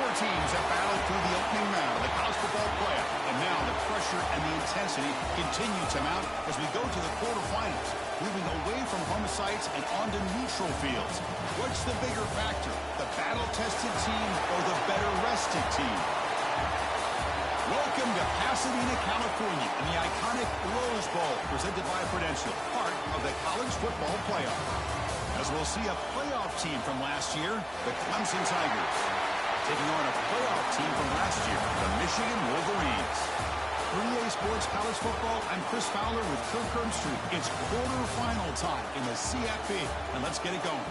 Four teams have battled through the opening round of the college football playoff, and now the pressure and the intensity continue to mount as we go to the quarterfinals, moving away from home sites and onto neutral fields. What's the bigger factor, the battle-tested team or the better-rested team? Welcome to Pasadena, California, and the iconic Rose Bowl, presented by Prudential, part of the college football playoff. As we'll see a playoff team from last year, the Clemson Tigers, taking on a playoff team from last year, the Michigan Wolverines. 3A Sports College Football, I'm Chris Fowler with Kirk Herbstreit. It's quarterfinal time in the CFP, and let's get it going.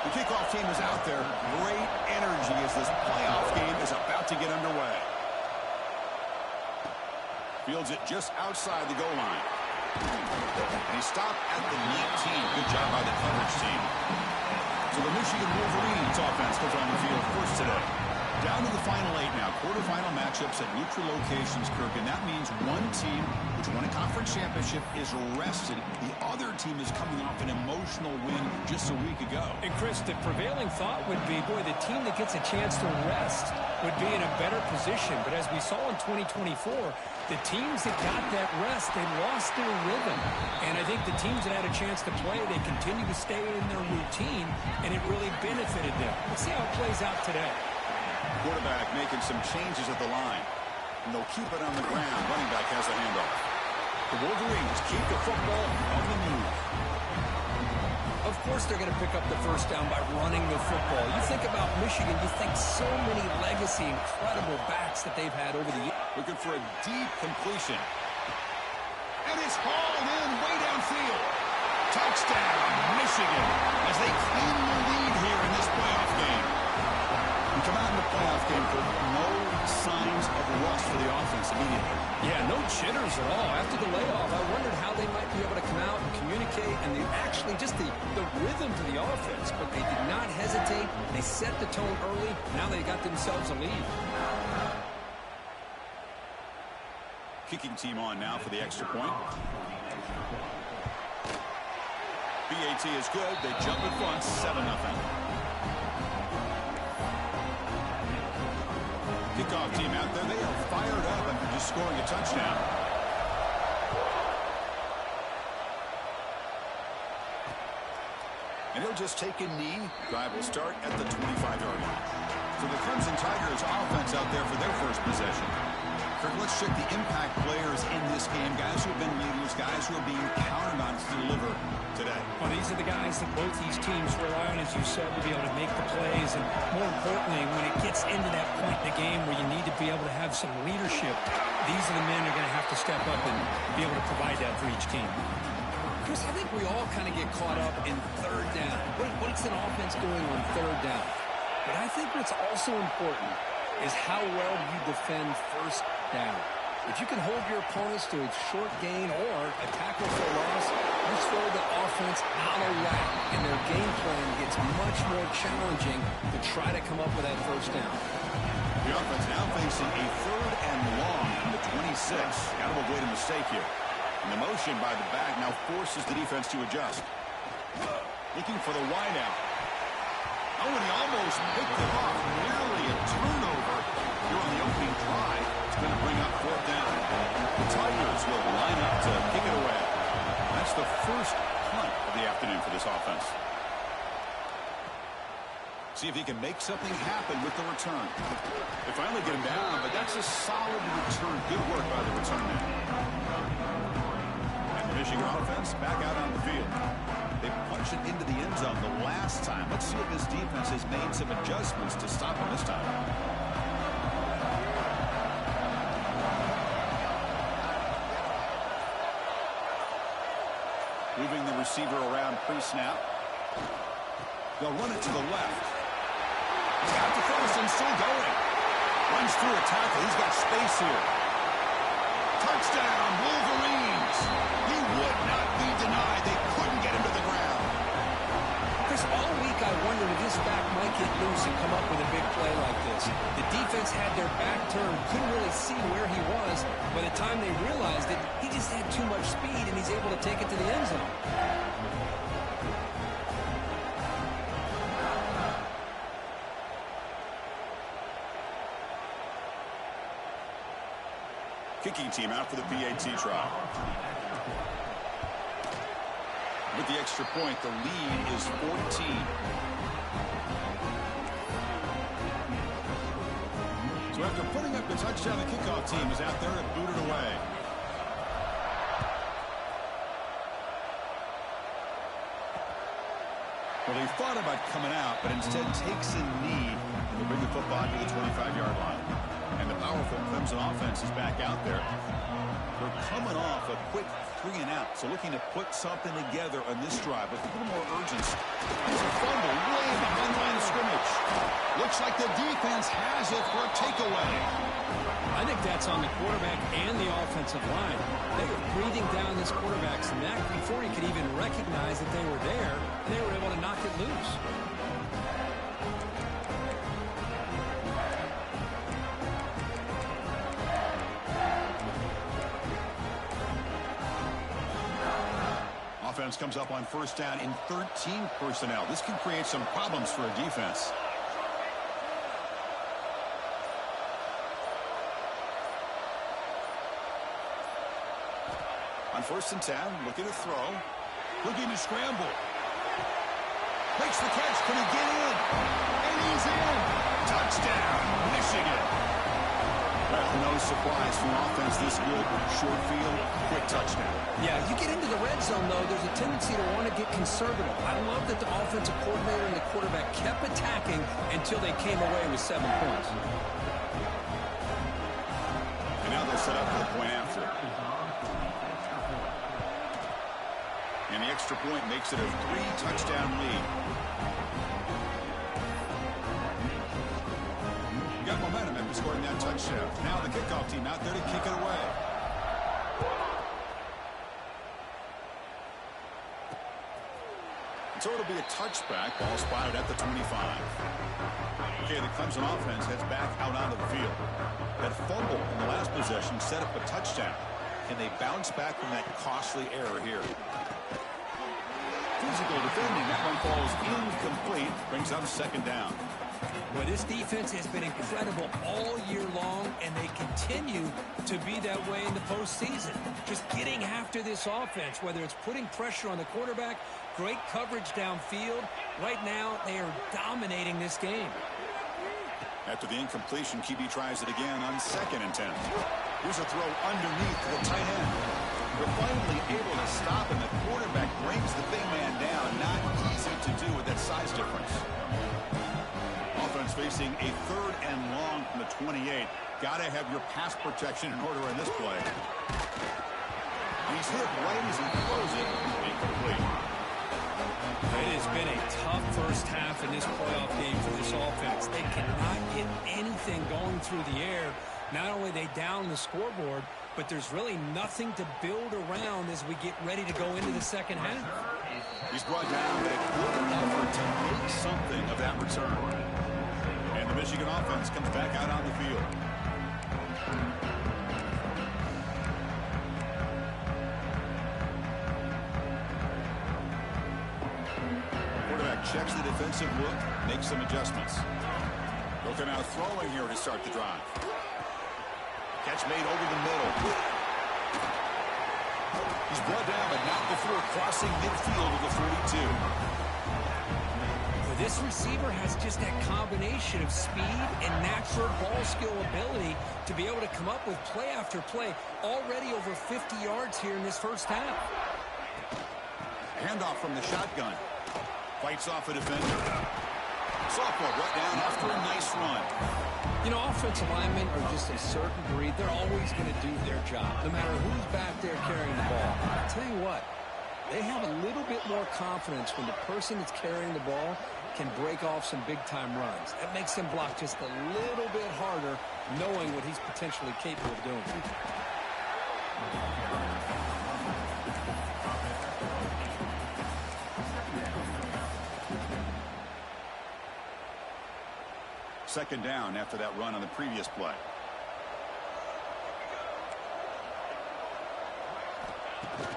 The kickoff team is out there. Great energy as this playoff game is about to get underway. Fields it just outside the goal line. And he stopped at the 19. Good job by the coverage team. So the Michigan Wolverines offense comes on the field first today. Down to the final 8 now. Quarterfinal matchups at neutral locations, Kirk. And that means one team, which won a conference championship, is rested. The other team is coming off an emotional win just a week ago. And, Chris, the prevailing thought would be, boy, the team that gets a chance to rest would be in a better position. But as we saw in 2024, the teams that got that rest, they lost their rhythm. And I think the teams that had a chance to play, they continue to stay in their routine, and it really benefited them. Let's see how it plays out today. Quarterback making some changes at the line. And they'll keep it on the ground. Running back has a handoff. The Wolverines keep the football on the move. Of course they're going to pick up the first down by running the football. You think about Michigan, you think so many legacy, incredible backs that they've had over the years. Looking for a deep completion. And it's hauled in way downfield. Touchdown, Michigan, as they claim the lead here in this playoff game. We come out in the playoff game for no signs of rust for the offense immediately. Yeah, no jitters at all. After the layoff, I wondered how they might be able to come out and communicate, and actually just the rhythm to the offense. But they did not hesitate. They set the tone early. Now they got themselves a lead. Kicking team on now for the extra point. BAT is good. They jump in front, 7-0. Kickoff team out there. They are fired up after just scoring a touchdown. And he'll just take a knee. Drive will start at the 25-yard line. So the Clemson Tigers offense out there for their first possession. Kirk, let's check the impact players in this game. Guys who have been leaders, guys who are being counted on to deliver today. Well, these are the guys that both these teams rely on, as you said, to be able to make the plays. And more importantly, when it gets into that point in the game where you need to be able to have some leadership, these are the men who are going to have to step up and be able to provide that for each team. Chris, I think we all kind of get caught up in third down. What's an offense doing on third down? But I think what's also important is how well you defend first down. If you can hold your opponents to a short gain or a tackle for a loss, you throw the offense out of whack, and their game plan gets much more challenging to try to come up with that first down. The offense now facing a 3rd and long from the 26. Got to avoid a mistake here. And the motion by the back now forces the defense to adjust. Looking for the wideout. Oh, and he almost picked it off. Nearly a turnover here on the opening drive. It's going to bring up 4th down. The Tigers will line up to kick it away. That's the first punt of the afternoon for this offense. See if he can make something happen with the return. They finally get him down, but that's a solid return. Good work by the return man. And the Michigan offense back out on the field. They punched it into the end zone the last time. Let's see if this defense has made some adjustments to stop him this time. Moving the receiver around pre-snap. They'll run it to the left. He's got the cross and still going. Runs through a tackle. He's got space here. Touchdown, Wolverines. He would not be denied. They couldn't get him to the ground. Chris, all week I wondered if this back might get loose and come up with a big play like this. The defense had their back turned, couldn't really see where he was. By the time they realized it, he just had too much speed, and he's able to take it to the end zone. Kicking team out for the PAT trial. With the extra point, the lead is 14. So after putting up the touchdown, the kickoff team is out there to boot it away. Well, they thought about coming out, but instead takes a knee to bring the football to the 25-yard line. And the powerful Clemson offense is back out there. They're coming off a quick 3-and-out, so looking to put something together on this drive with a little more urgency. There's a fumble way behind the line of scrimmage. Looks like the defense has it for a takeaway. I think that's on the quarterback and the offensive line. They were breathing down this quarterback's neck before he could even recognize that they were there, and they were able to knock it loose. Offense comes up on first down in 13 personnel. This can create some problems for a defense. On first and 10, looking to throw. Looking to scramble. Makes the catch. Can he get in? And he's in. Touchdown, Michigan. Well, no surprise from offense this good. Short field, quick touchdown. Yeah, you get into the red zone, though, there's a tendency to want to get conservative. I love that the offensive coordinator and the quarterback kept attacking until they came away with 7 points. And now they're set up for the point after. And the extra point makes it a 3-touchdown lead. Got momentum after scoring that touchdown. Now the kickoff team out there to kick it away. So it'll be a touchback. Ball spotted at the 25. Okay, the Clemson offense heads back out onto the field. That fumble in the last possession set up a touchdown. Can they bounce back from that costly error here? Physical defending. That one falls incomplete. Brings up second down. Well, this defense has been incredible all year long, and they continue to be that way in the postseason. Just getting after this offense, whether it's putting pressure on the quarterback, great coverage downfield. Right now, they are dominating this game. After the incompletion, QB tries it again on second and 10. Here's a throw underneath to the tight end. They're finally able to stop, and the quarterback brings the big man down. Not easy to do with that size difference. Offense facing a 3rd and long from the 28. Got to have your pass protection in order in this play. He's hit right as he throws it. Incomplete. It has been a tough first half in this playoff game for this offense. They cannot get anything going through the air. Not only are they down the scoreboard, but there's really nothing to build around as we get ready to go into the second half. He's brought down a good effort to make something of that return. And the Michigan offense comes back out on the field. Quarterback checks the defensive look, makes some adjustments. Looking out throwing here to start the drive. Catch made over the middle. He's brought down, but not before crossing midfield of the 42. This receiver has just that combination of speed and natural ball skill ability to be able to come up with play after play. Already over 50 yards here in this first half. Handoff from the shotgun. Fights off a defender. Sophomore brought down after a nice run. You know, offensive linemen are just a certain breed. They're always going to do their job, no matter who's back there carrying the ball. I'll tell you what, they have a little bit more confidence when the person that's carrying the ball can break off some big-time runs. That makes him block just a little bit harder, knowing what he's potentially capable of doing. Second down after that run on the previous play.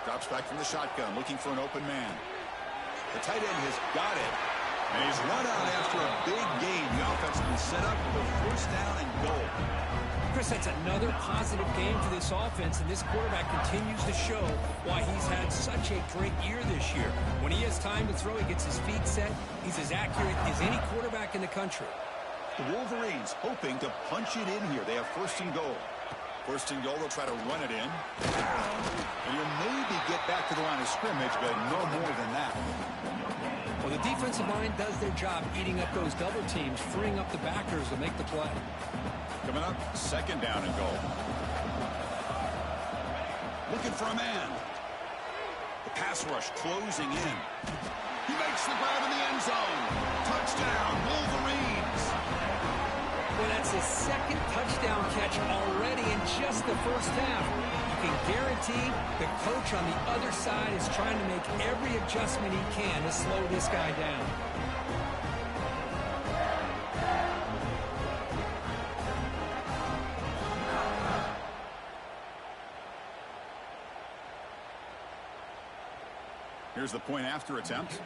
Drops back from the shotgun, looking for an open man. The tight end has got it. And he's run out after a big gain. The offense has been set up for first down and goal. Chris, that's another positive game for this offense, and this quarterback continues to show why he's had such a great year this year. When he has time to throw, he gets his feet set. He's as accurate as any quarterback in the country. The Wolverines hoping to punch it in here. They have first and goal. First and goal, they'll try to run it in. And you'll maybe get back to the line of scrimmage, but no more than that. Well, the defensive line does their job eating up those double teams, freeing up the backers to make the play. Coming up, second down and goal. Looking for a man. The pass rush closing in. He makes the grab in the end zone. Touchdown, Wolverines. Well, that's his second touchdown catch already in just the first half. You can guarantee the coach on the other side is trying to make every adjustment he can to slow this guy down. Here's the point after attempt.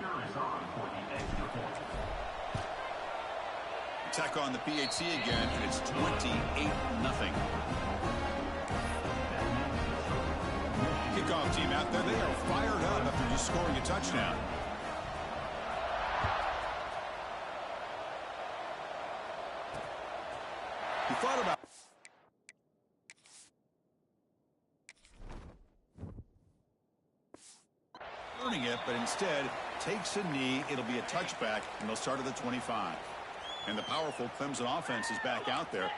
Attack on the PAT again, and it's 28-0. Kickoff team out there. They are fired up after just scoring a touchdown. He thought about earning it, but instead takes a knee. It'll be a touchback, and they'll start at the 25. And the powerful Clemson offense is back out there.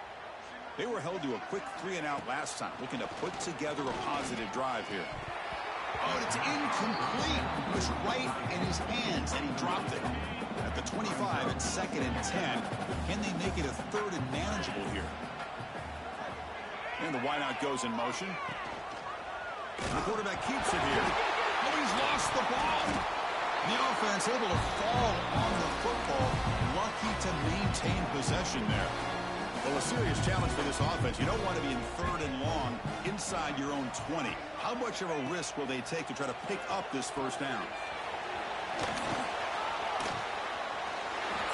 They were held to a quick 3-and-out last time, looking to put together a positive drive here. Oh, and it's incomplete. It was right in his hands, and he dropped it. At the 25, it's 2nd and 10. Can they make it a 3rd and manageable here? And the wideout goes in motion. The quarterback keeps it here. Oh, he's lost the ball. The offense able to fall on the football. Lucky to maintain possession there. Well, a serious challenge for this offense. You don't want to be in 3rd and long inside your own 20. How much of a risk will they take to try to pick up this first down?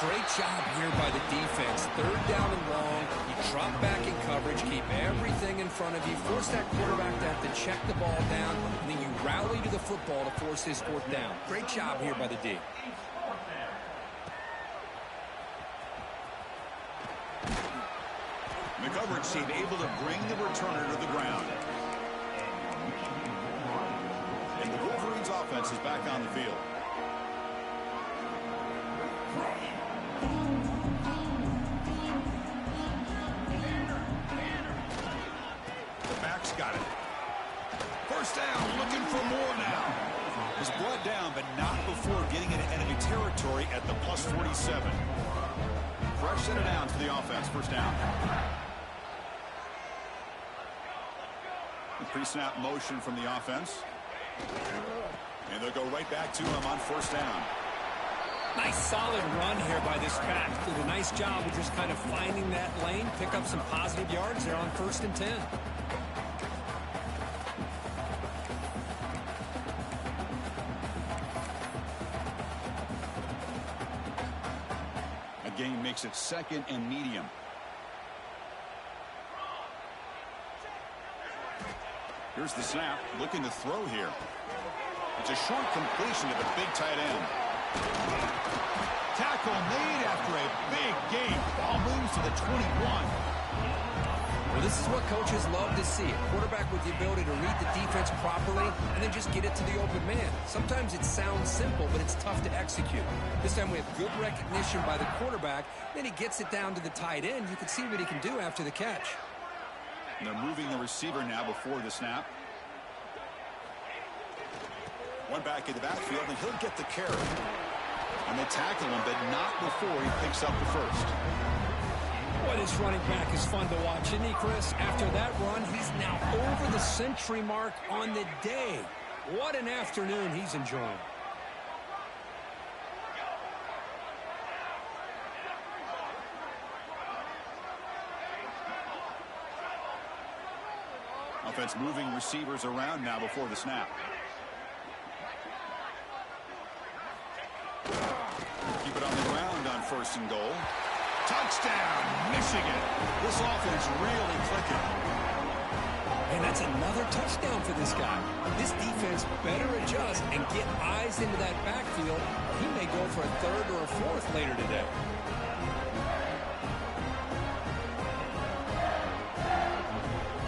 Great job here by the defense. 3rd down and long. You drop back in coverage, keep everything in front of you, force that quarterback to have to check the ball down, and then you rally to the football to force his 4th down. Great job here by the D. The coverage team able to bring the returner to the ground. And the Wolverines offense is back on the field. The back's got it. First down, looking for more now. Is brought down, but not before getting into enemy territory at the plus 47. Fresh set it down to the offense. First down. Pre-snap motion from the offense. And they'll go right back to him on first down. Nice solid run here by this back. Did a nice job of just kind of finding that lane, pick up some positive yards there on 1st and 10. A gain makes it 2nd and medium. Here's the snap, looking to throw here. It's a short completion to the big tight end. Tackle made after a big gain. Ball moves to the 21. Well, this is what coaches love to see. A quarterback with the ability to read the defense properly and then just get it to the open man. Sometimes it sounds simple, but it's tough to execute. This time we have good recognition by the quarterback. Then he gets it down to the tight end. You can see what he can do after the catch. And they're moving the receiver now before the snap. One back in the backfield, and he'll get the carry. And they tackle him, but not before he picks up the first. Boy, this running back is fun to watch, isn't he, Chris? After that run, he's now over the century mark on the day. What an afternoon he's enjoying. offense moving receivers around now before the snap. Keep it on the ground on 1st and goal. Touchdown, Michigan. This offense really clicking. And that's another touchdown for this guy. This defense better adjust and get eyes into that backfield. He may go for a 3rd or a 4th later today.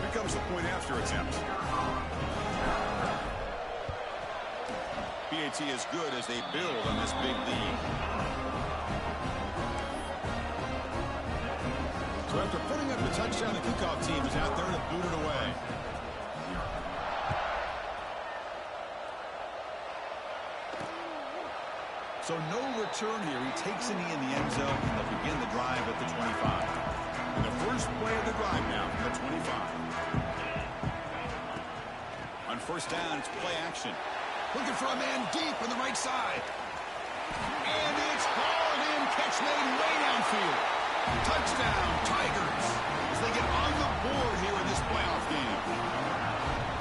Here comes the point after attempt. PAT is good as they build on this big lead. So after putting up the touchdown, the kickoff team is out there to boot it away. So no return here. He takes a knee in the end zone, and they'll begin the drive at the 25. And the first play of the drive now from the 25. On 1st down, it's play action. Looking for a man deep on the right side. And it's hauled in. Catch made way downfield. Touchdown, Tigers, as they get on the board here in this playoff game.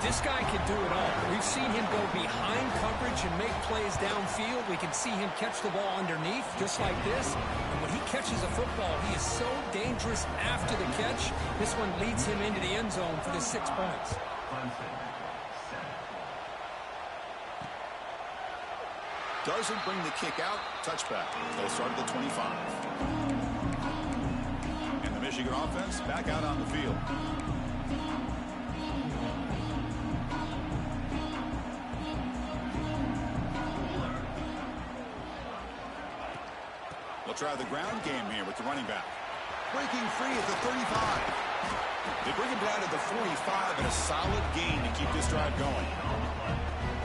This guy can do it all. We've seen him go behind coverage and make plays downfield. We can see him catch the ball underneath, just like this. And when he catches a football, he is so dangerous after the catch. This one leads him into the end zone for the 6 points. Doesn't bring the kick out. Touchback. They'll start at the 25. And the Michigan offense back out on the field. They'll try the ground game here with the running back. Breaking free at the 35. They bring him down to the 45 and a solid gain to keep this drive going.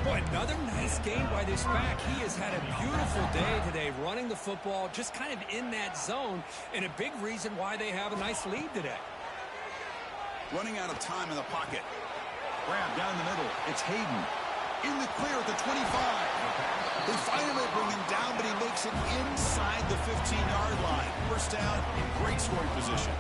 Boy, another nice game by this back. He has had a beautiful day today running the football, just kind of in that zone, and a big reason why they have a nice lead today. Running out of time in the pocket. Grab down the middle. It's Hayden. In the clear at the 25. They finally bring him down, but he makes it inside the 15-yard line. First down, great scoring position.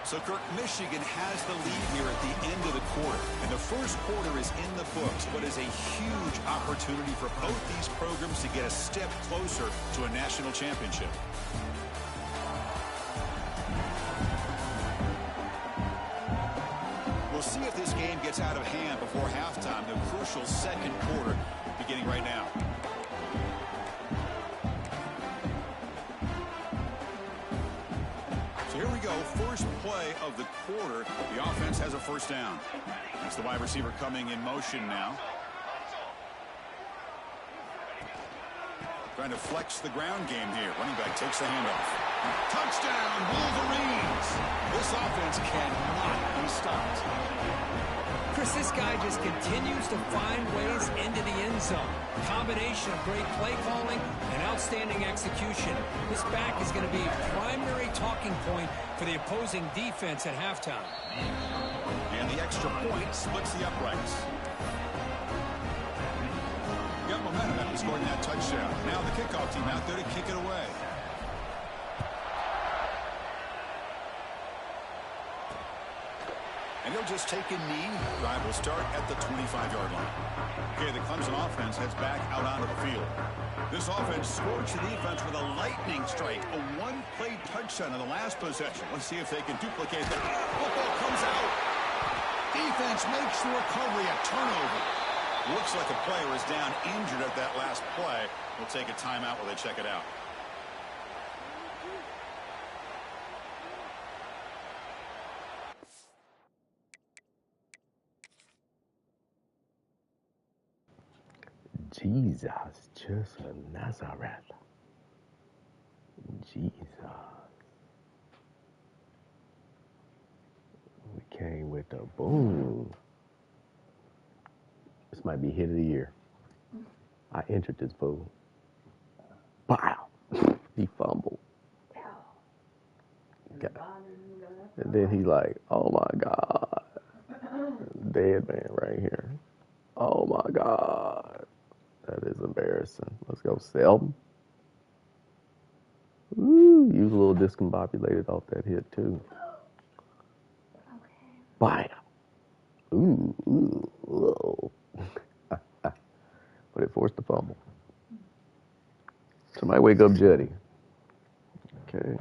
So, Kirk, Michigan has the lead here at the end of the quarter. And the first quarter is in the books, but is a huge opportunity for both these programs to get a step closer to a national championship. We'll see if this game gets out of hand before halftime. The crucial 2nd quarter beginning right now. Here we go, first play of the quarter. The offense has a first down. That's the wide receiver coming in motion now. Trying to flex the ground game here. Running back takes the handoff. Touchdown, Wolverines! This offense cannot be stopped. Chris, this guy just continues to find ways into the end zone. Combination of great play calling and outstanding execution. This back is going to be a primary talking point for the opposing defense at halftime. And the extra point splits the uprights. Got momentum after scoring that touchdown. Now the kickoff team out there to kick it away. And he'll just take a knee. Drive will start at the 25-yard line. Okay, the Clemson offense heads back out onto the field. This offense scorched the defense with a lightning strike. A one-play touchdown in the last possession. Let's see if they can duplicate that. Football comes out. Defense makes the recovery, a turnover. Looks like a player is down injured at that last play. We'll take a timeout while they check it out. Jesus, just a Nazareth. Jesus. We came with the boom. This might be hit of the year. I entered this fool. Wow. He fumbled. And then he like, oh my God. Dead man right here. Oh my God. That is embarrassing. Let's go, Selden. Ooh, you was a little discombobulated off that hit, too. Okay. Bam. Ooh. But it forced the fumble. Somebody wake up Juddy. Okay.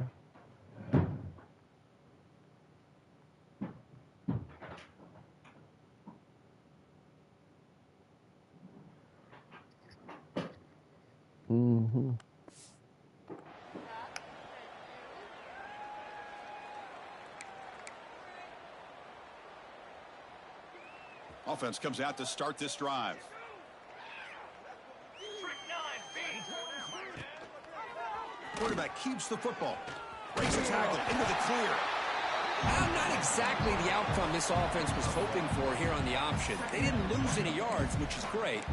Mm-hmm. Offense comes out to start this drive. Quarterback keeps the football. Breaks a tackle into the clear. Not exactly the outcome this offense was hoping for here on the option. They didn't lose any yards, which is great.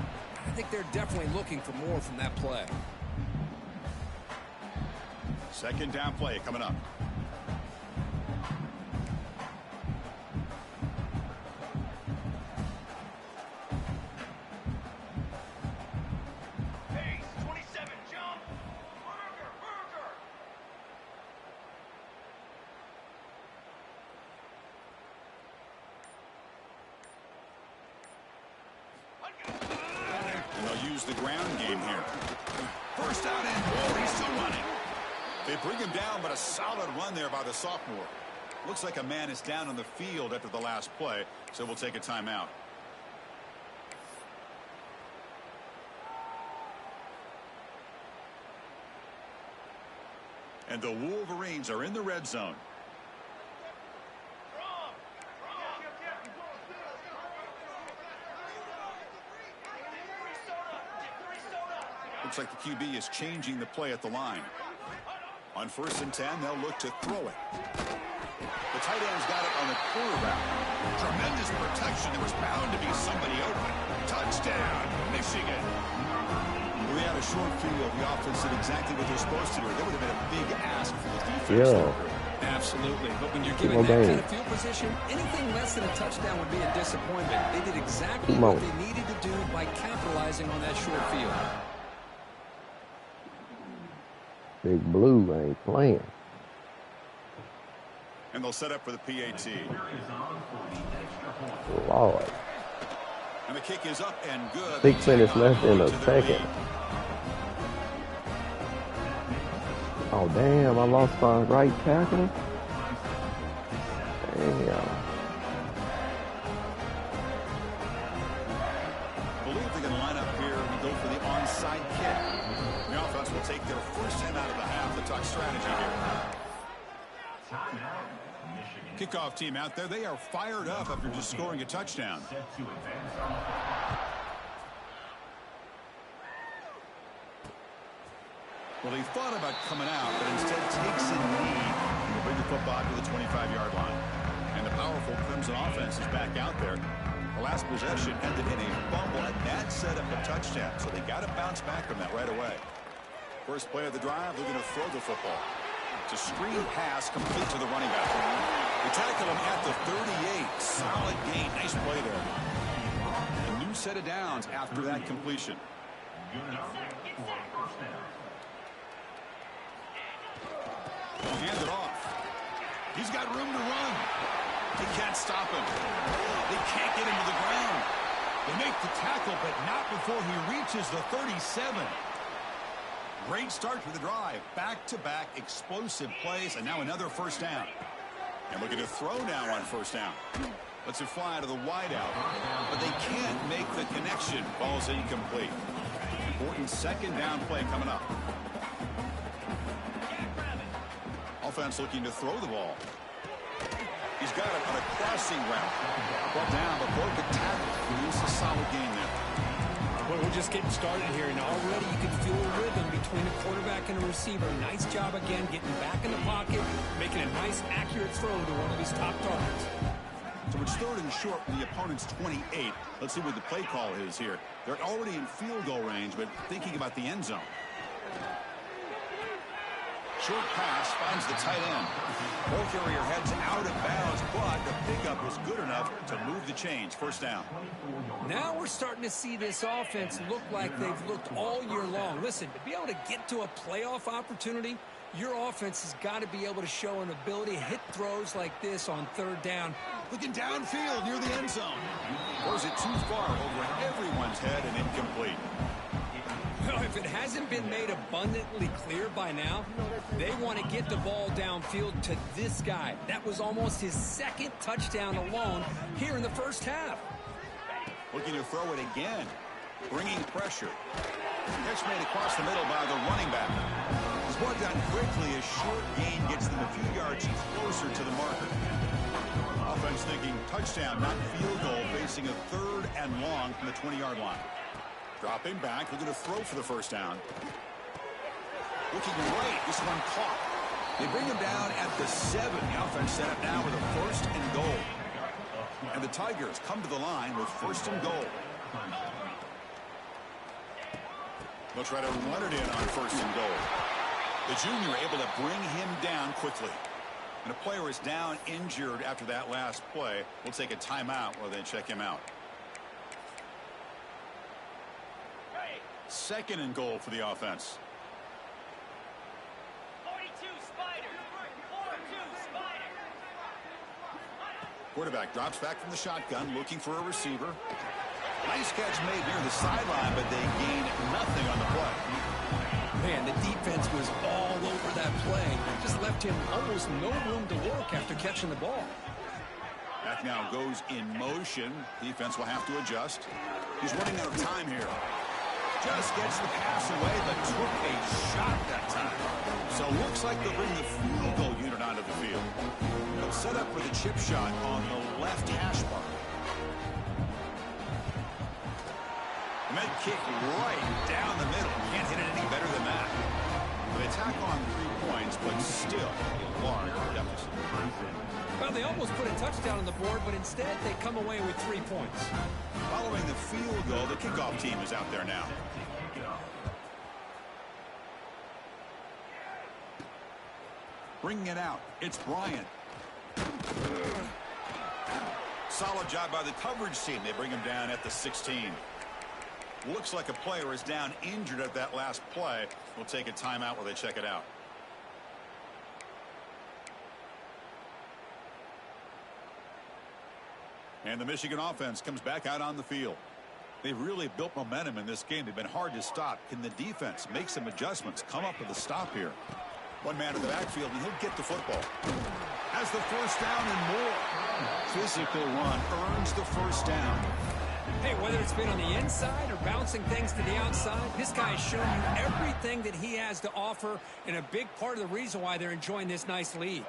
I think they're definitely looking for more from that play. Second down play coming up. Use the ground game here. First down and goal. He's still running. They bring him down, but a solid run there by the sophomore. Looks like a man is down on the field after the last play, so we'll take a timeout. And the Wolverines are in the red zone. Looks like the QB is changing the play at the line. On 1st and 10, they'll look to throw it. The tight end's got it on the quarterback. Tremendous protection. There was bound to be somebody open. Touchdown, Michigan. Well, they had a short field. The offense did exactly what they're supposed to do. That would have been a big ask for the defense. Yeah. Absolutely. But when you're given that kind of field position, anything less than a touchdown would be a disappointment. They did exactly what they needed to do by capitalizing on that short field. Big Blue ain't playing. And they'll set up for the PAT. Lord. And the kick is up and good. 6 minutes left in the second. Oh, damn. I lost my right tackle. Damn. Believe they're going to line up here and go for the onside kick. The offense will take their first time out of the half. The tuck strategy here. Kickoff team out there. They are fired up after just scoring a touchdown. Well, he thought about coming out, but instead takes a knee and will bring the football to the 25-yard line. And the powerful Clemson offense is back out there. The last possession ended in a fumble, and that set up a touchdown. So they got to bounce back from that right away. First play of the drive, looking to throw the football. It's a screen pass complete to the running back. They tackle him at the 38. Solid gain. Nice play there. A new set of downs after that completion. They'll hand it off. He's got room to run. They can't stop him. They can't get him to the ground. They make the tackle, but not before he reaches the 37. Great start to the drive. Back-to-back explosive plays, and now another first down. And looking to throw now on first down. Lets it fly to the wideout, but they can't make the connection. Ball's incomplete. Important second down play coming up. Offense looking to throw the ball. He's got it on a crossing route. Brought down, but broken tackle. Produce a solid gain there. Well, we're just getting started here, and already you can feel a rhythm between a quarterback and a receiver. Nice job again getting back in the pocket, making a nice, accurate throw to one of his top targets. So it's 3rd and short from the opponent's 28. Let's see what the play call is here. They're already in field goal range, but thinking about the end zone. Short pass finds the tight end. Ball carrier heads out of bounds, but the pickup was good enough to move the chains. First down. Now we're starting to see this offense look like they've looked all year long. Listen, to be able to get to a playoff opportunity, your offense has got to be able to show an ability to hit throws like this on third down. Looking downfield near the end zone. Throws it too far over everyone's head and incomplete. Well, if it hasn't been made abundantly clear by now, they want to get the ball downfield to this guy. That was almost his second touchdown alone here in the first half. Looking to throw it again. Bringing pressure. Catch made across the middle by the running back. He's brought down quickly. A short gain gets them a few yards closer to the marker. Offense thinking touchdown, not field goal, facing a 3rd and long from the 20-yard line. Dropping back, looking to throw for the first down. Looking right, this one caught. They bring him down at the 7. The offense set up now with a 1st and goal. And the Tigers come to the line with 1st and goal. They'll try to run it in on 1st and goal. The junior able to bring him down quickly. And a player is down injured after that last play. We'll take a timeout while they check him out. 2nd and goal for the offense. 42 Spider. 42 Spider. Quarterback drops back from the shotgun, looking for a receiver. Nice catch made near the sideline, but they gained nothing on the play. Man, the defense was all over that play. Just left him almost no room to work after catching the ball. Back now goes in motion. Defense will have to adjust. He's running out of time here. Just gets the pass away, but took a shot that time. So looks like they'll bring the field goal unit onto the field. They'll set up for the chip shot on the left hash mark. And that kick right down the middle. Can't hit it any better than that. They tack on 3 points, but still a large deficit. Well, they almost put a touchdown on the board, but instead they come away with 3 points. Following the field goal, the kickoff team is out there now. Bringing it out, it's Bryant. Solid job by the coverage team. They bring him down at the 16. Looks like a player is down injured at that last play. We'll take a timeout while they check it out. And the Michigan offense comes back out on the field. They've really built momentum in this game. They've been hard to stop. Can the defense make some adjustments, come up with a stop here? One man in the backfield, and he'll get the football. Has the first down and more. Physical run earns the first down. Hey, whether it's been on the inside or bouncing things to the outside, this guy has shown you everything that he has to offer, and a big part of the reason why they're enjoying this nice lead.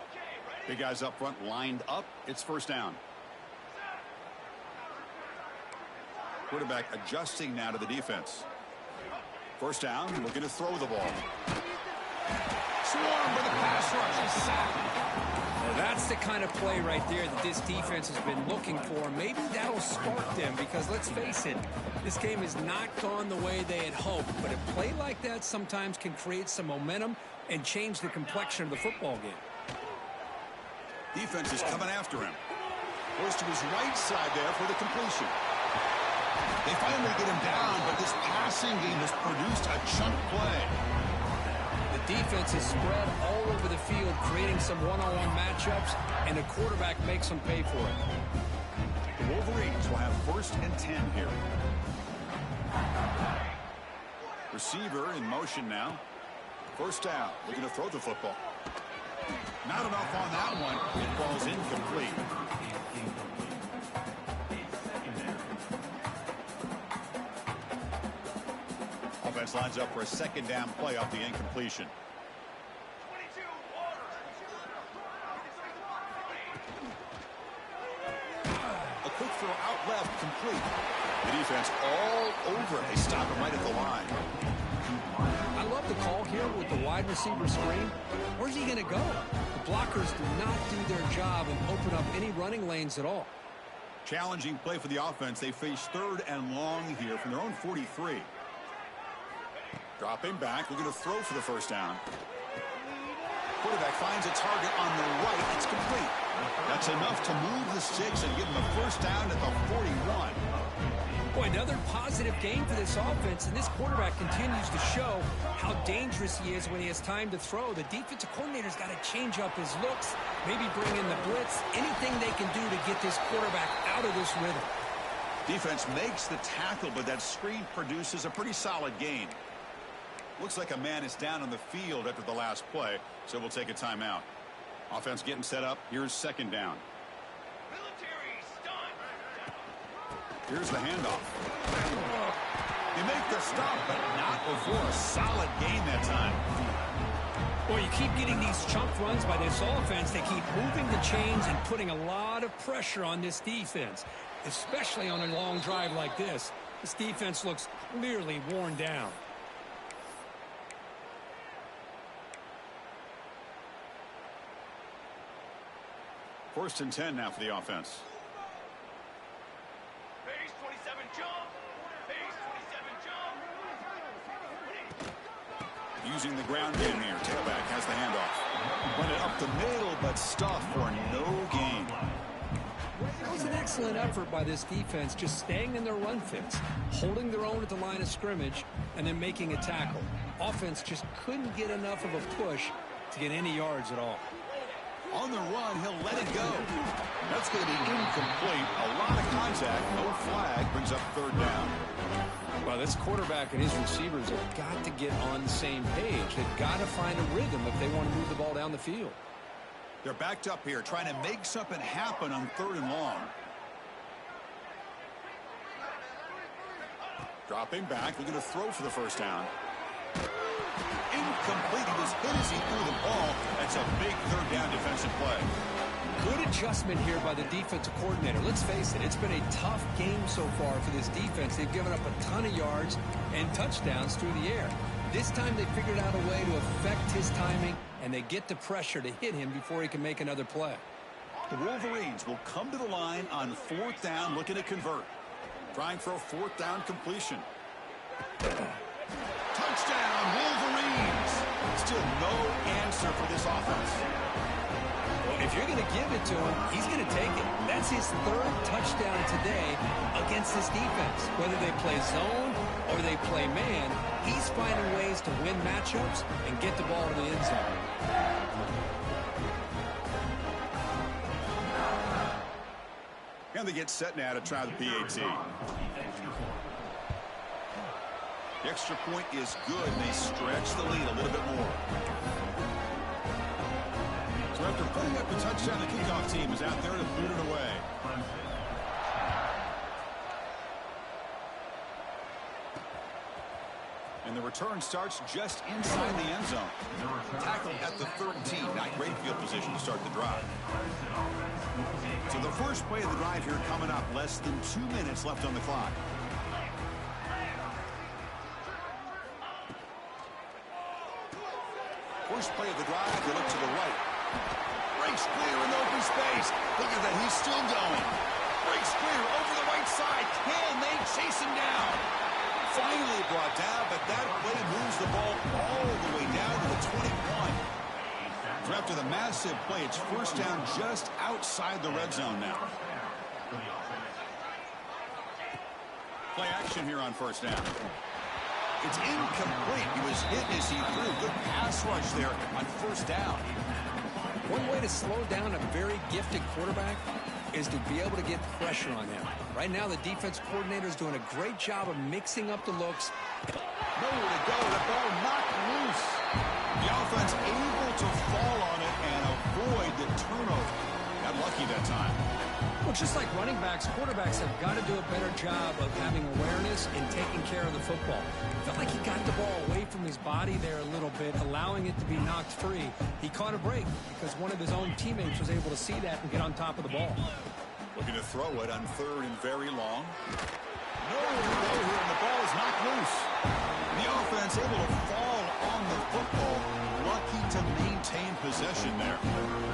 Big guys up front lined up. It's first down. Quarterback adjusting now to the defense. First down, looking to throw the ball. Swarm with a pass rush, a sack. Well, that's the kind of play right there that this defense has been looking for. Maybe that'll spark them because, let's face it, this game has not gone the way they had hoped. But a play like that sometimes can create some momentum and change the complexion of the football game. Defense is coming after him. Goes to his right side there for the completion. They finally get him down, but this passing game has produced a chunk play. The defense is spread all over the field, creating some one-on-one matchups, and the quarterback makes them pay for it. The Wolverines will have 1st and 10 here. Receiver in motion now. First down, looking to throw the football. Not enough on that one. It falls incomplete. Offense lines up for a 2nd down play off the incompletion. A quick throw out left, complete. The defense all over it. They stop him right at the line. I love the call here with the wide receiver screen. Where's he going to go? The blockers do not do their job and open up any running lanes at all. Challenging play for the offense. They face 3rd and long here from their own 43. Dropping back, looking to throw for the first down. Quarterback finds a target on the right. It's complete. That's enough to move the sticks and give them a first down at the 41. Boy, another positive game for this offense, and this quarterback continues to show how dangerous he is when he has time to throw. The defensive coordinator's got to change up his looks, maybe bring in the blitz, anything they can do to get this quarterback out of this rhythm. Defense makes the tackle, but that screen produces a pretty solid gain. Looks like a man is down on the field after the last play, so we'll take a timeout. Offense getting set up. Here's second down. Here's the handoff. They make the stop, but not before a solid gain that time. Boy, you keep getting these chunk runs by this offense. They keep moving the chains and putting a lot of pressure on this defense, especially on a long drive like this. This defense looks clearly worn down. First and 10 now for the offense. Base 27 jump. Base 27 jump. Using the ground game here. Tailback has the handoff. Run it up the middle, but stuffed for no gain. It was an excellent effort by this defense, just staying in their run fits, holding their own at the line of scrimmage, and then making a tackle. Offense just couldn't get enough of a push to get any yards at all. On the run, he'll let it go. That's going to be incomplete. A lot of contact. No flag. Brings up third down. Well, this quarterback and his receivers have got to get on the same page. They've got to find a rhythm if they want to move the ball down the field. They're backed up here, trying to make something happen on third and long. Dropping back, looking to throw for the first down. Incomplete. He was hit as he threw the ball. That's a big third down defensive play. Good adjustment here by the defensive coordinator. Let's face it, it's been a tough game so far for this defense. They've given up a ton of yards and touchdowns through the air. This time they figured out a way to affect his timing, and they get the pressure to hit him before he can make another play. The Wolverines will come to the line on fourth down, looking to convert. Trying for a fourth down completion. Touchdown, Wolverines! Still no answer for this offense. Well, if you're going to give it to him, he's going to take it. That's his third touchdown today against this defense. Whether they play zone or they play man, he's finding ways to win matchups and get the ball to the end zone. And they get set now to try the PAT. The extra point is good. They stretch the lead a little bit more. So after putting up the touchdown, the kickoff team is out there to boot it away. And the return starts just inside the end zone. Tackled at the 13. Not great field position to start the drive. So the first play of the drive here coming up. Less than 2 minutes left on the clock. First play of the drive, they look to the right. Breaks clear in open space. Look at that, he's still going. Breaks clear over the right side. Can they chase him down? Finally brought down, but that play moves the ball all the way down to the 21. So after the massive play, it's first down just outside the red zone now. Play action here on first down. It's incomplete. He was hit as he threw. Good pass rush there on first down. One way to slow down a very gifted quarterback is to be able to get pressure on him. Right now, the defense coordinator is doing a great job of mixing up the looks. Nowhere to go. The ball knocked loose. The offense able to fall on it and avoid the turnover. Got lucky that time. Well, just like running backs, quarterbacks have got to do a better job of having awareness and taking care of the football. Felt like he got the ball away from his body there a little bit, allowing it to be knocked free. He caught a break because one of his own teammates was able to see that and get on top of the ball. Looking to throw it on third and very long. Nowhere to go here, and the ball is knocked loose. The offense able to fall on the football. Lucky to maintain possession there.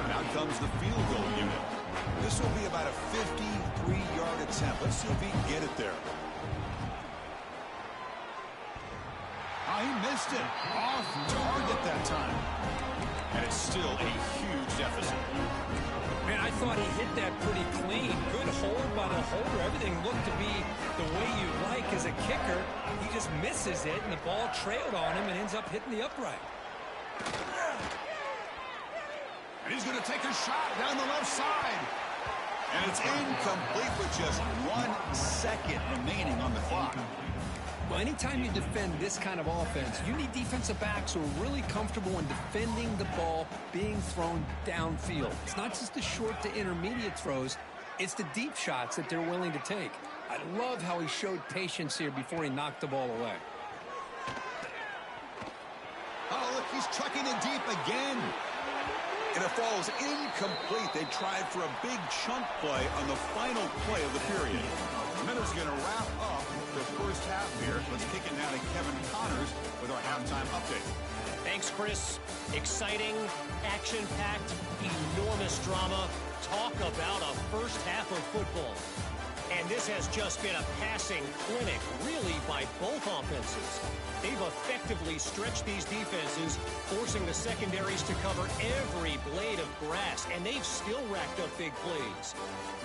Now comes the field goal unit. This will be about a 53-yard attempt. Let's see if he can get it there. On he missed it. Off target that time. And it's still a huge deficit. Man, I thought he hit that pretty clean. Good hold by the holder. Everything looked to be the way you like as a kicker. He just misses it, and the ball trailed on him and ends up hitting the upright. And he's going to take a shot down the left side. And it's incomplete with just 1 second remaining on the clock. Well, anytime you defend this kind of offense, you need defensive backs who are really comfortable in defending the ball being thrown downfield. It's not just the short to intermediate throws, it's the deep shots that they're willing to take. I love how he showed patience here before he knocked the ball away. Oh, look, he's chucking it deep again. And it falls incomplete. They tried for a big chunk play on the final play of the period. The Minnows going to wrap up the first half here. Let's kick it now to Kevin Connors with our halftime update. Thanks, Chris. Exciting, action-packed, enormous drama. Talk about a first half of football. And this has just been a passing clinic, really, by both offenses. They've effectively stretched these defenses, forcing the secondaries to cover every blade of grass, and they've still racked up big plays.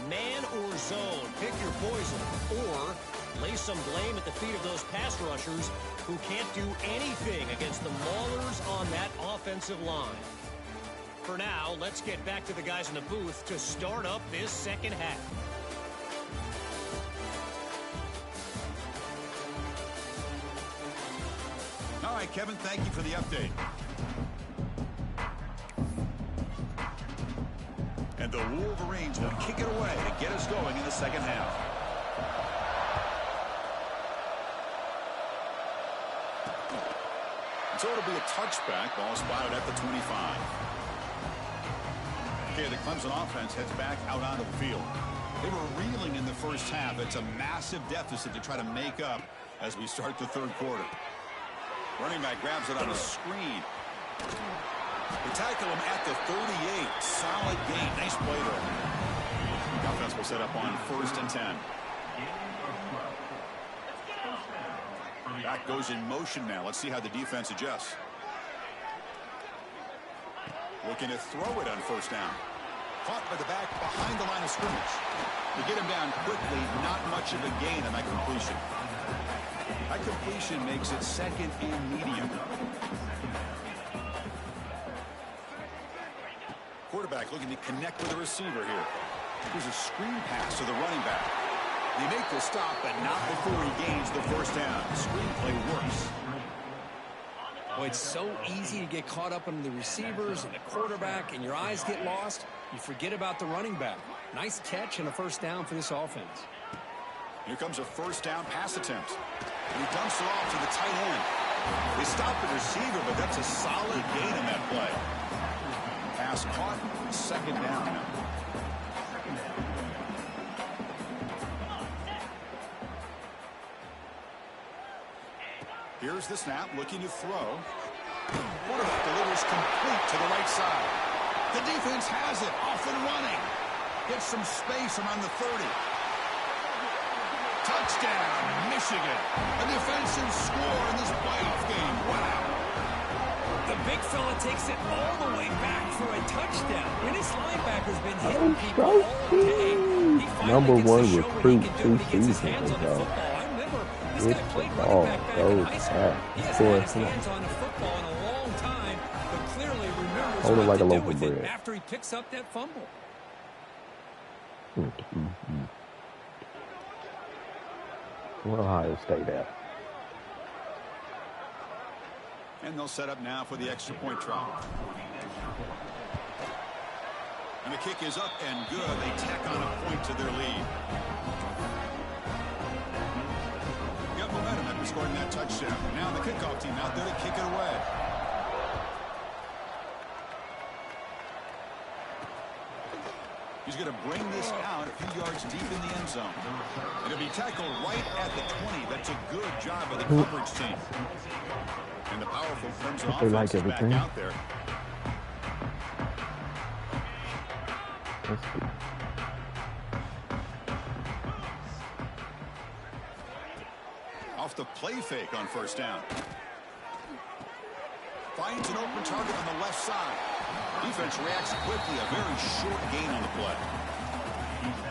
Man or zone, pick your poison, or lay some blame at the feet of those pass rushers who can't do anything against the maulers on that offensive line. For now, let's get back to the guys in the booth to start up this second half. All right, Kevin, thank you for the update. And the Wolverines will kick it away to get us going in the second half. So it'll be a touchback. Ball spotted at the 25. Okay, the Clemson offense heads back out onto the field. They were reeling in the first half. It's a massive deficit to try to make up as we start the third quarter. Running back grabs it on a screen. They tackle him at the 38. Solid gain. Nice play there. The offense will set up on 1st and 10. Back goes in motion now. Let's see how the defense adjusts. Looking to throw it on 1st down. Caught by the back behind the line of scrimmage. They get him down quickly. Not much of a gain on that completion. That completion makes it 2nd and medium. Quarterback looking to connect with the receiver here. Here's a screen pass to the running back. They make the stop, but not before he gains the 1st down. The screen play works. Boy, it's so easy to get caught up in the receivers and the quarterback, and your eyes get lost. You forget about the running back. Nice catch and a 1st down for this offense. Here comes a 1st down pass attempt. And he dumps it off to the tight end. They stop the receiver, but that's a solid gain in that play. Pass caught, 2nd down now. Here's the snap, looking to throw. Quarterback delivers complete to the right side. The defense has it, off and running. Gets some space around the 30. Touchdown, Michigan. A defensive score in this playoff game. Wow. The big fella takes it all the way back for a touchdown. And this linebacker's been hitting people all day. He finally gets to show what he can do when he gets his hands on the football. I remember this guy played running back in high school. He hasn't had his hands on the football in a long time, but clearly remembers what to do with it after he picks up that fumble. Where Ohio State at? And they'll set up now for the extra point try. And the kick is up and good. They tack on a point to their lead. Got momentum after scoring that touchdown. Now the kickoff team out there to kick it away. He's going to bring this out a few yards deep in the end zone. It'll be tackled right at the 20. That's a good job by the coverage team. And the powerful Clemson offense is back out there. Off the play fake on 1st down. Finds an open target on the left side. Defense reacts quickly. A very short gain on the play.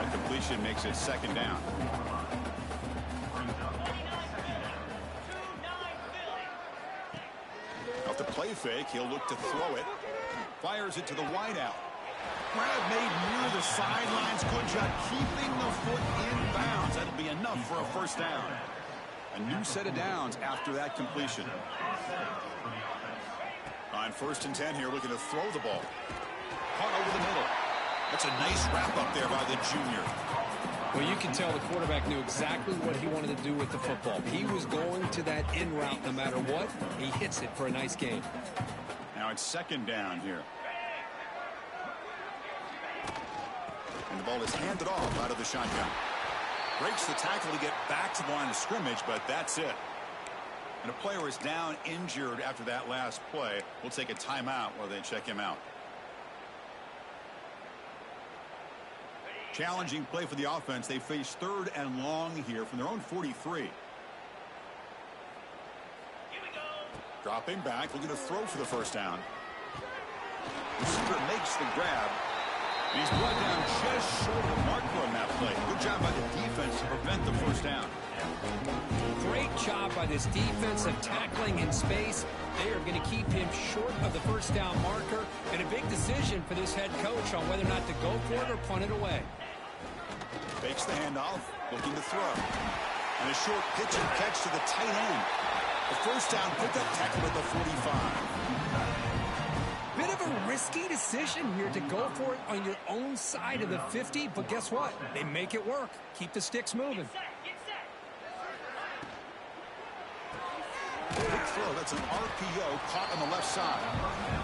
A completion makes it second down. Off the play fake, he'll look to throw it. Fires it to the wideout. Grab made near the sidelines. Good job keeping the foot in bounds. That'll be enough for a first down. A new set of downs after that completion. On 1st and 10 here, looking to throw the ball. Caught over the middle. That's a nice wrap up there by the junior. Well, you can tell the quarterback knew exactly what he wanted to do with the football. He was going to that in route no matter what. He hits it for a nice gain. Now it's second down here. And the ball is handed off out of the shotgun. Breaks the tackle to get back to the line of scrimmage, but that's it. And a player is down injured after that last play. We'll take a timeout while they check him out. Challenging play for the offense. They face 3rd and long here from their own 43. Here we go. Dropping back, looking to throw for the first down. Receiver makes the grab. He's brought down just short of the marker on that play. Good job by the defense to prevent the first down. Great job by this defense of tackling in space. They are going to keep him short of the first down marker. And a big decision for this head coach on whether or not to go for it or punt it away. Fakes the handoff, looking to throw. And a short pitch and catch to the tight end. The first down pickup tackle at the 45. Bit of a risky decision here to go for it on your own side of the 50, but guess what? They make it work. Keep the sticks moving. Big throw. That's an RPO caught on the left side.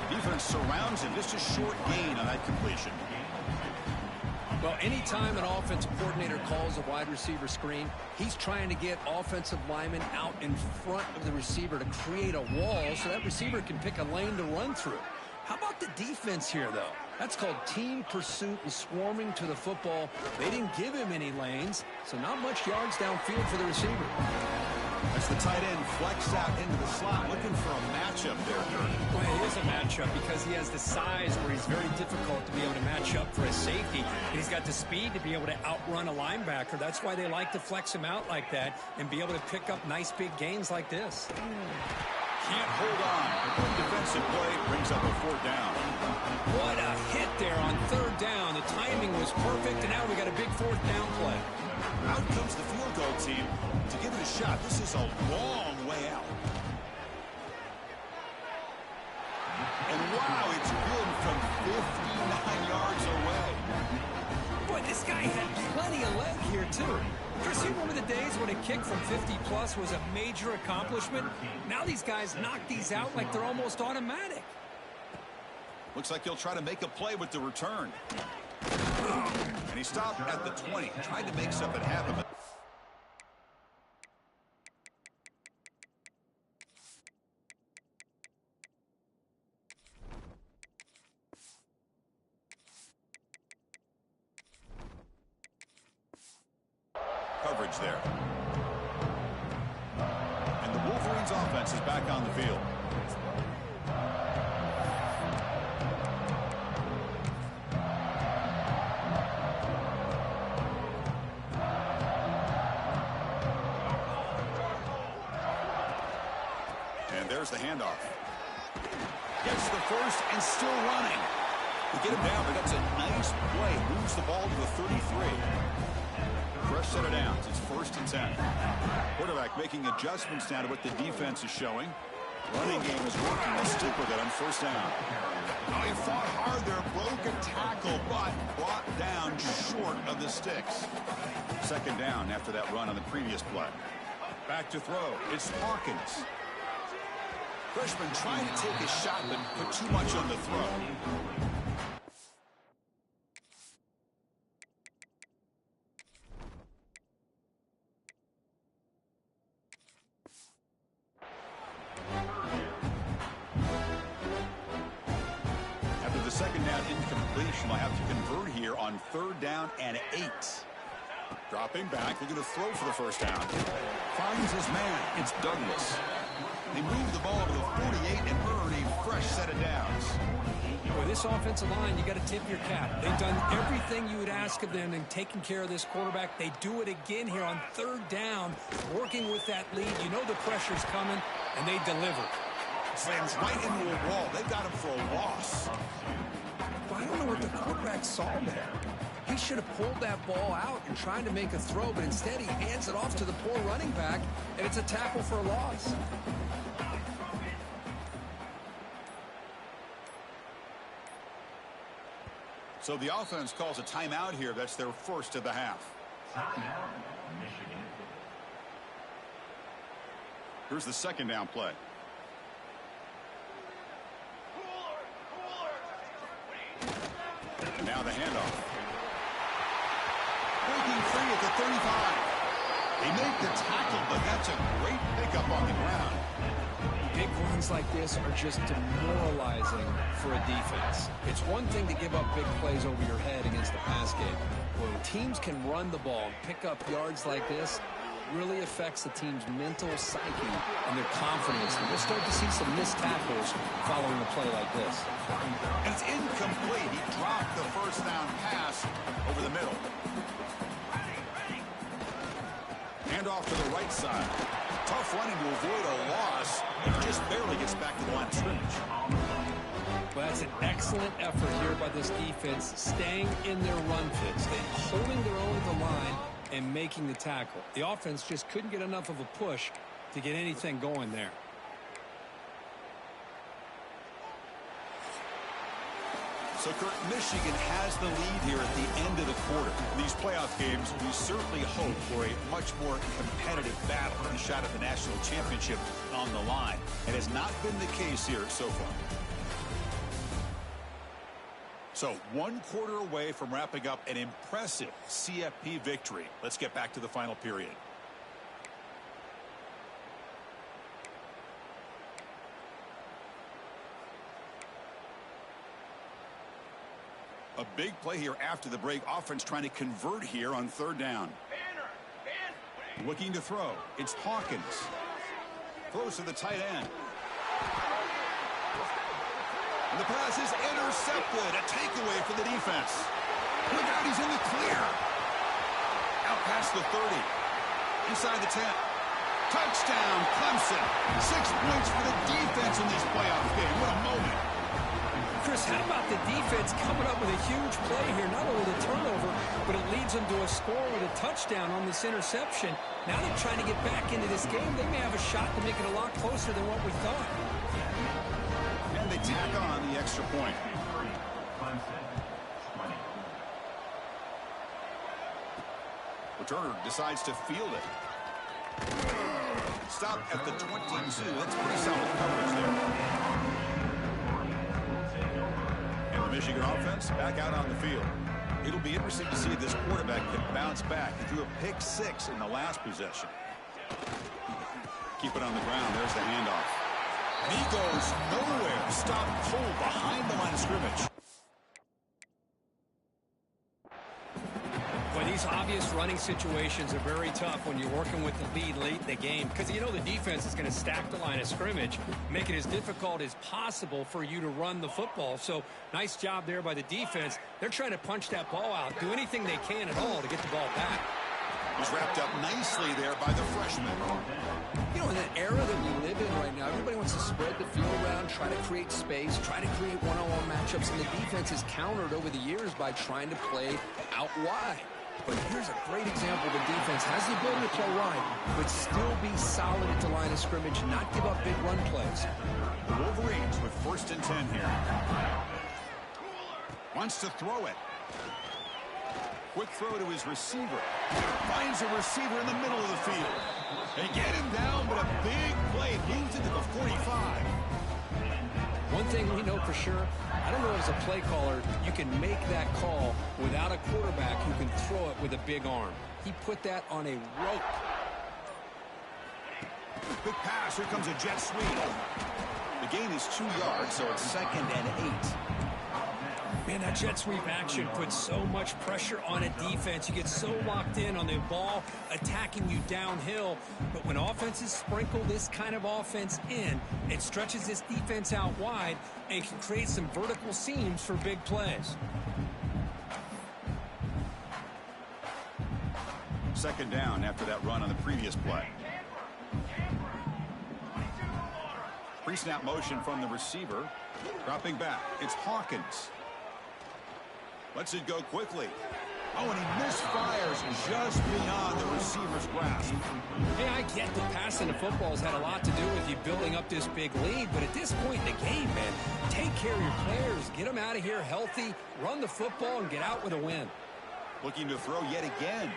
Defense surrounds him. Just a short gain on that completion. Well, anytime an offensive coordinator calls a wide receiver screen, he's trying to get offensive linemen out in front of the receiver to create a wall so that receiver can pick a lane to run through. How about the defense here, though? That's called team pursuit and swarming to the football. They didn't give him any lanes, so not much yards downfield for the receiver. As the tight end flex out into the slot, looking for a matchup there. Well, it is a matchup because he has the size where he's very difficult to be able to match up for a safety. And he's got the speed to be able to outrun a linebacker. That's why they like to flex him out like that and be able to pick up nice big gains like this. Can't hold on. Good defensive play brings up a 4th down. What a hit there on 3rd down. The timing was perfect, and now we got a big 4th down play. Out comes the field goal team to give it a shot. This is a long way out. And wow, it's good from 59 yards away. Boy, this guy had plenty of leg here, too. Chris, you remember the days when a kick from 50-plus was a major accomplishment? Now these guys knock these out like they're almost automatic. Looks like he'll try to make a play with the return. And he stopped at the 20, tried to make something happen. But coverage there. And the Wolverines offense is back on the field. And there's the handoff. Gets the first and still running. To get him down, but that's a nice play. Moves the ball to the 33. Fresh set of downs. It's 1st and 10. Quarterback making adjustments now to what the defense is showing. Running game is working. They'll stick with it on 1st down. Oh, he fought hard there. Broke a tackle, but brought down short of the sticks. 2nd down after that run on the previous play. Back to throw. It's Hawkins. Freshman trying to take a shot, but put too much on the throw. After the 2nd down incompletion, they'll have to convert here on 3rd down and 8. Dropping back, looking to throw for the first down. Finds his man. It's Douglas. They move the ball to the 48 and earn a fresh set of downs. With this offensive line, you got to tip your cap. They've done everything you would ask of them in taking care of this quarterback. They do it again here on third down, working with that lead. You know the pressure's coming, and they deliver. Slams right into a wall. They got him for a loss. I don't know what the quarterback saw there. He should have pulled that ball out and tried to make a throw, but instead he hands it off to the poor running back, and it's a tackle for a loss. So the offense calls a timeout here. That's their first of the half. Here's the second down play. And now the handoff. Breaking free at the 35. They make the tackle, but that's a great pickup on the ground. Big runs like this are just demoralizing for a defense. It's one thing to give up big plays over your head against the pass game. When teams can run the ball and pick up yards like this, it really affects the team's mental psyche and their confidence. And we'll start to see some missed tackles following a play like this. And it's incomplete. He dropped the first down pass over the middle. Handoff to the right side. Tough running to avoid a loss. He just barely gets back to the line of scrimmage. Well, that's an excellent effort here by this defense, staying in their run fits, holding their own at the line and making the tackle. The offense just couldn't get enough of a push to get anything going there. So, Kurt, Michigan has the lead here at the end of the quarter. In these playoff games, we certainly hope for a much more competitive battle and a shot at the national championship on the line. It has not been the case here so far. So, 1 quarter away from wrapping up an impressive CFP victory. Let's get back to the final period. A big play here after the break. Offense trying to convert here on third down. Looking to throw. It's Hawkins. Throws to the tight end. And the pass is intercepted. A takeaway for the defense. Look out, he's in the clear. Out past the 30. Inside the 10. Touchdown, Clemson. 6 points for the defense in this playoff game. What a moment. Chris, how about the defense coming up with a huge play here? Not only the turnover, but it leads them to a score with a touchdown on this interception. Now they're trying to get back into this game. They may have a shot to make it a lot closer than what we thought. And they tack on the extra point. Returner decides to field it. Stop at the 22. That's pretty solid coverage there. Michigan offense back out on the field. It'll be interesting to see if this quarterback can bounce back. He threw a pick-6 in the last possession. Keep it on the ground. There's the handoff. And he goes nowhere. Stopped cold behind the line of scrimmage. Well, these obvious running situations are very tough when you're working with the lead late in the game because you know the defense is going to stack the line of scrimmage, make it as difficult as possible for you to run the football. So nice job there by the defense. They're trying to punch that ball out, do anything they can at all to get the ball back. Was wrapped up nicely there by the freshman. You know, in that era that we live in right now, everybody wants to spread the field around, try to create space, try to create one-on-one matchups, and the defense is countered over the years by trying to play out wide. But here's a great example. The defense has the ability to play wide, but still be solid at the line of scrimmage, not give up big run plays. The Wolverines with 1st and 10 here. Wants to throw it. Quick throw to his receiver. Finds a receiver in the middle of the field. They get him down, but a big play moves it to the 45. One thing we know for sure, I don't know as a play caller, you can make that call without a quarterback who can throw it with a big arm. He put that on a rope. Big pass. Here comes a jet sweep. The gain is 2 yards, so it's 2nd and 8. Man, that jet sweep action puts so much pressure on a defense. You get so locked in on the ball attacking you downhill. But when offenses sprinkle this kind of offense in, it stretches this defense out wide and can create some vertical seams for big plays. Second down after that run on the previous play. Pre-snap motion from the receiver. Dropping back. It's Hawkins. Lets it go quickly. Oh, and he misfires just beyond the receiver's grasp. Hey, I get that passing the football has had a lot to do with you building up this big lead, but at this point in the game, man, take care of your players. Get them out of here healthy, run the football, and get out with a win. Looking to throw yet again.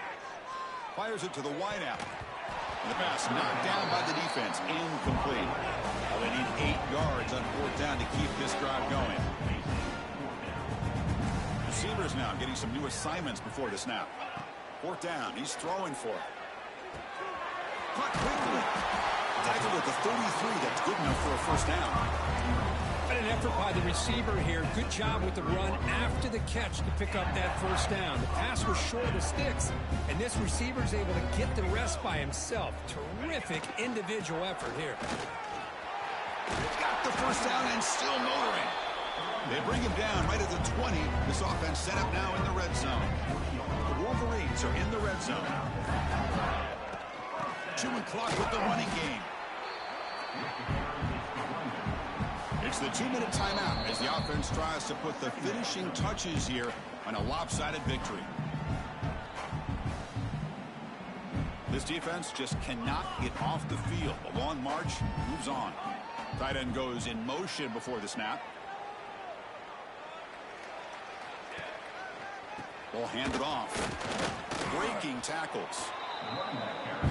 Fires it to the wideout. And the pass knocked down by the defense. Incomplete. Well, they need 8 yards on 4th down to keep this drive going. Receivers now getting some new assignments before the snap. 4th down. He's throwing for it. Caught quickly. Tackled at the 33. That's good enough for a 1st down. But an effort by the receiver here. Good job with the run after the catch to pick up that 1st down. The pass was short of the sticks, and this receiver's able to get the rest by himself. Terrific individual effort here. Got the 1st down and still motoring. They bring him down right at the 20. This offense set up now in the red zone. The Wolverines are in the red zone. Chewing clock with the running game. It's the 2-minute timeout as the offense tries to put the finishing touches here on a lopsided victory. This defense just cannot get off the field. A long march moves on. Tight end goes in motion before the snap. Ball handed off. Breaking tackles.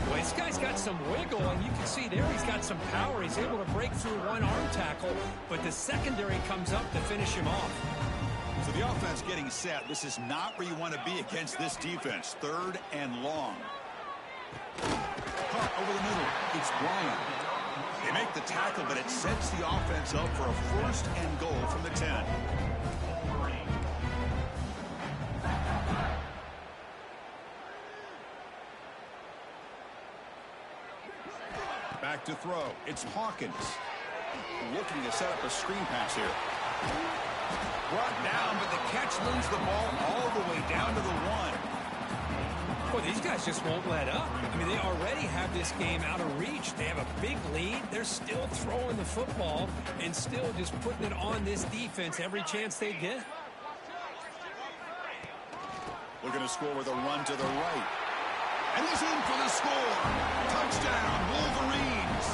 Well, this guy's got some wiggle, and you can see there he's got some power. He's able to break through one arm tackle, but the secondary comes up to finish him off. So the offense getting set. This is not where you want to be against this defense. 3rd and long. Caught over the middle. It's Bryant. They make the tackle, but it sets the offense up for a 1st and goal from the 10. Back to throw. It's Hawkins. Looking to set up a screen pass here. Brought down, but the catch moves the ball all the way down to the 1. Boy, these guys just won't let up. I mean, they already have this game out of reach. They have a big lead. They're still throwing the football and still just putting it on this defense every chance they get. Looking to score with a run to the right. And he's in for the score. Touchdown, Wolverines.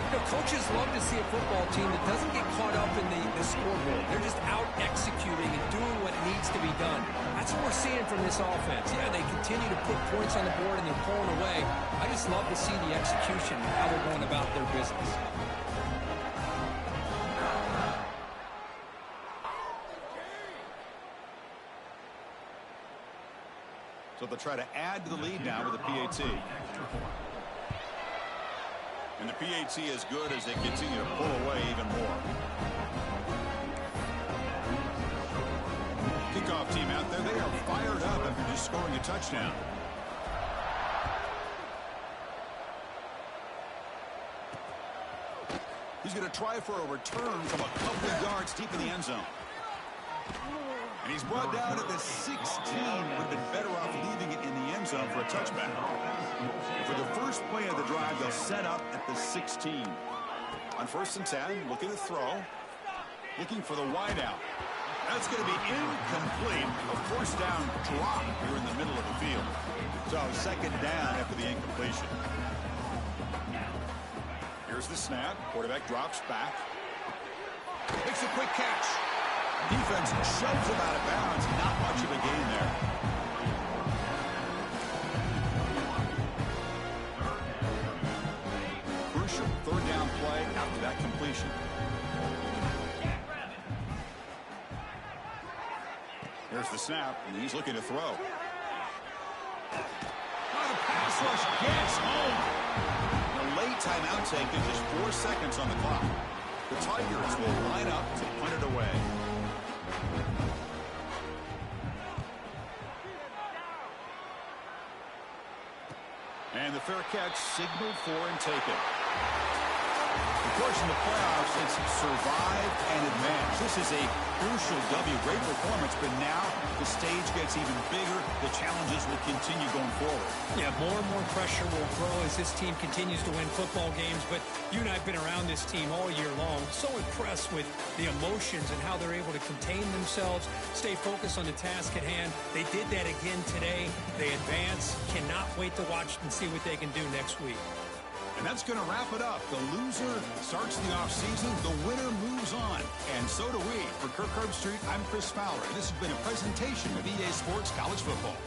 You know, coaches love to see a football team that doesn't get caught up in the scoreboard. They're just out executing and doing what needs to be done. That's what we're seeing from this offense. Yeah, they continue to put points on the board and they're pulling away. I just love to see the execution and how they're going about their business. So they'll try to add to the lead now with the PAT. And the PAT is good as they continue to pull away even more. Kickoff team out there. They are fired up after just scoring a touchdown. He's going to try for a return from a couple of yards deep in the end zone. And he's brought down at the 16. Would have been better off leaving it in the end zone for a touchback. And for the first play of the drive, they'll set up at the 16. On 1st and 10, looking to throw. Looking for the wideout. That's going to be incomplete. A 1st down drop here in the middle of the field. So 2nd down after the incompletion. Here's the snap. Quarterback drops back. Makes a quick catch. Defense shoves him out of bounds. Not much of a gain there. Crucial 3rd down play after that completion. Here's the snap, and he's looking to throw. Oh, the pass rush gets home. The late timeout taken, just 4 seconds on the clock. The Tigers will line up to punt it away. And the fair catch signaled for and taken. Of course, in the playoffs, it's survive and advance. This is a crucial W. Great performance, but now the stage gets even bigger. The challenges will continue going forward. Yeah, more and more pressure will grow as this team continues to win football games. But you and I have been around this team all year long. So impressed with the emotions and how they're able to contain themselves, stay focused on the task at hand. They did that again today. They advance. Cannot wait to watch and see what they can do next week. And that's going to wrap it up. The loser starts the offseason. The winner moves on. And so do we. For Kirk Herbstreit, I'm Chris Fowler. This has been a presentation of EA Sports College Football.